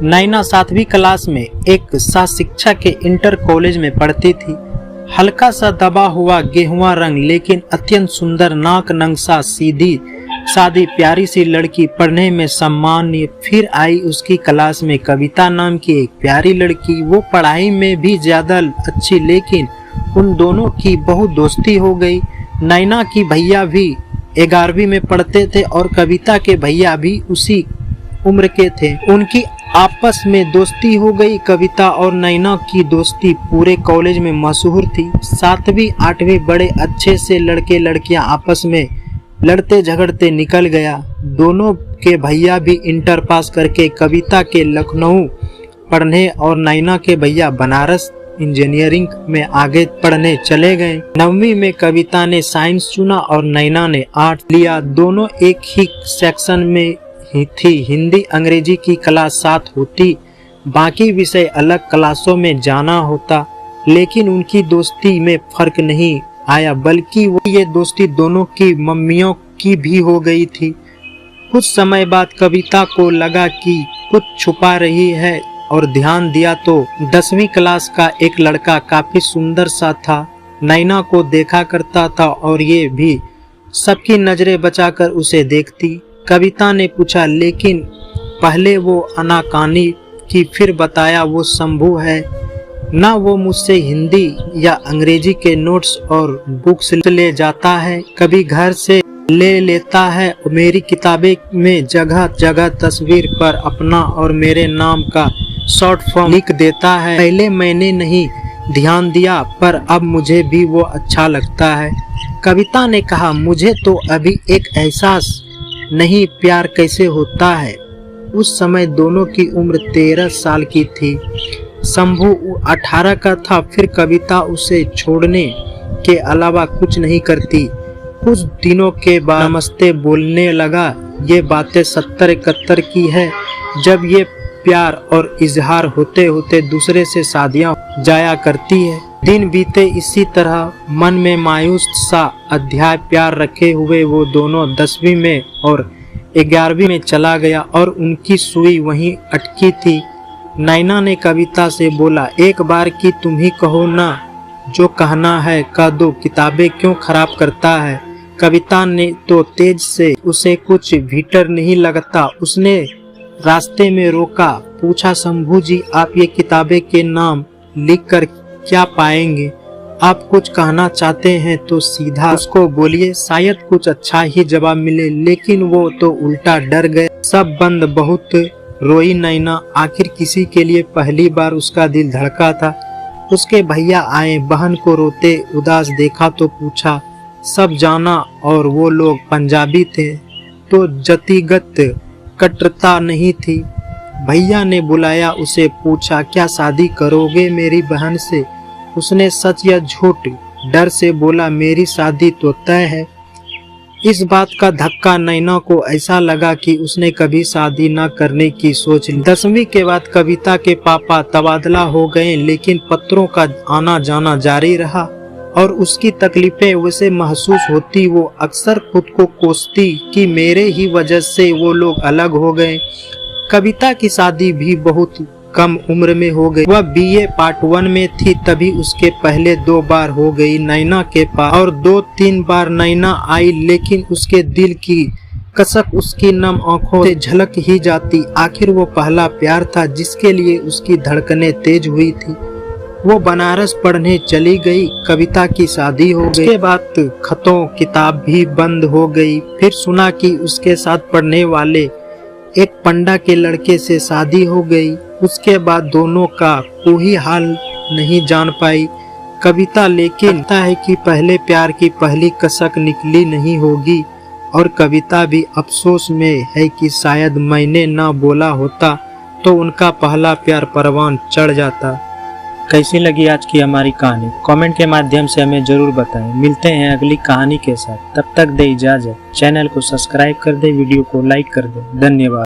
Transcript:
नैना 7वीं class में एक शिक्षा के इंटर कॉलेज में पढ़ती थी। हल्का सा दबा हुआ गेहुआ रंग लेकिन अत्यंत सुंदर नाक नक्शा, सीधी सादी प्यारी सी लड़की, पढ़ने में सम्मानीय। फिर आई उसकी क्लास में कविता नाम की एक प्यारी लड़की। वो पढ़ाई में भी ज्यादा अच्छी, लेकिन उन दोनों की बहुत दोस्ती हो गई। नैना की भैया भी 11वीं में पढ़ते थे और कविता के भैया भी उसी उम्र के थे। उनकी आपस में दोस्ती हो गई। कविता और नैना की दोस्ती पूरे कॉलेज में मशहूर थी। 7वीं 8वीं बड़े अच्छे से लड़के लड़कियां आपस में लड़ते झगड़ते निकल गया। दोनों के भैया भी इंटर पास करके कविता के लखनऊ पढ़ने और नैना के भैया बनारस इंजीनियरिंग में आगे पढ़ने चले गए। 9वीं में कविता ने साइंस चुना और नैना ने आर्ट लिया। दोनों एक ही सेक्शन में ही थी। हिंदी अंग्रेजी की क्लास साथ होती, बाकी विषय अलग क्लासों में जाना होता, लेकिन उनकी दोस्ती में फर्क नहीं आया, बल्कि वो ये दोस्ती दोनों की मम्मियों की भी हो गई थी। कुछ समय बाद कविता को लगा कि कुछ छुपा रही है और ध्यान दिया तो 10वीं क्लास का एक लड़का काफी सुंदर सा था। नैना को देखा करता था और ये भी सबकी नजरें बचाकर उसे देखती। कविता ने पूछा, लेकिन पहले वो अनाकानी की, फिर बताया वो शंभू है ना। वो मुझसे हिंदी या अंग्रेजी के नोट्स और बुक्स ले जाता है, कभी घर से ले लेता है। मेरी किताबें में जगह जगह तस्वीर पर अपना और मेरे नाम का शॉर्ट फॉर्म लिख देता है। पहले मैंने नहीं ध्यान दिया, पर अब मुझे भी वो अच्छा लगता है। कविता ने कहा, मुझे तो अभी एक एहसास नहीं प्यार कैसे होता है। उस समय दोनों की उम्र 13 साल की थी। शंभू 18 का था। फिर कविता उसे छोड़ने के अलावा कुछ नहीं करती। कुछ दिनों के बाद नमस्ते बोलने लगा। ये बातें 70-71 की है, जब ये प्यार और इजहार होते होते दूसरे से शादियां जाया करती है। दिन बीते इसी तरह, मन में मायूस सा अध्याय प्यार रखे हुए वो दोनों 10वीं में और 11वीं में चला गया और उनकी सुई वहीं अटकी थी। नैना ने कविता से बोला, एक बार की तुम ही कहो ना, जो कहना है कह दो, किताबें क्यों खराब करता है। कविता ने तो तेज से, उसे कुछ भीतर नहीं लगता। उसने रास्ते में रोका, पूछा, शंभू जी आप ये किताबें के नाम लिख कर क्या पाएंगे? आप कुछ कहना चाहते हैं तो सीधा उसको बोलिए, शायद कुछ अच्छा ही जवाब मिले। लेकिन वो तो उल्टा डर गए। सब बंद। बहुत रोई नैना। आखिर किसी के लिए पहली बार उसका दिल धड़का था। उसके भैया आए, बहन को रोते उदास देखा तो पूछा, सब जाना और वो लोग पंजाबी थे तो जतिगत कट्टरता नहीं थी। भैया ने बुलाया उसे, पूछा, क्या शादी करोगे मेरी बहन से? उसने सच या झूठ डर से बोला, मेरी शादी तो तय है। इस बात का धक्का नैना को ऐसा लगा कि उसने कभी शादी न करने की सोच ली। 10वीं के बाद कविता के पापा तबादला हो गए, लेकिन पत्रों का आना जाना जारी रहा और उसकी तकलीफें उसे महसूस होती। वो अक्सर खुद को कोसती कि मेरे ही वजह से वो लोग अलग हो गए। कविता की शादी भी बहुत कम उम्र में हो गई। वह BA पार्ट 1 में थी, तभी उसके पहले 2 बार हो गई नैना के पास और 2-3 बार नैना आई, लेकिन उसके दिल की कसक उसकी नम आंखों से झलक ही जाती। आखिर वो पहला प्यार था जिसके लिए उसकी धड़कनें तेज हुई थी। वो बनारस पढ़ने चली गई। कविता की शादी हो गई। उसके बाद खतों किताब भी बंद हो गई। फिर सुना कि उसके साथ पढ़ने वाले एक पंडा के लड़के से शादी हो गई। उसके बाद दोनों का कोई हाल नहीं जान पाई कविता, लेकिन लगता है कि पहले प्यार की पहली कसक निकली नहीं होगी और कविता भी अफसोस में है कि शायद मैंने ना बोला होता तो उनका पहला प्यार परवान चढ़ जाता। कैसी लगी आज की हमारी कहानी? कमेंट के माध्यम से हमें जरूर बताएं। मिलते हैं अगली कहानी के साथ। तब तक दे इजाजत। चैनल को सब्सक्राइब कर दे, वीडियो को लाइक कर दे। धन्यवाद।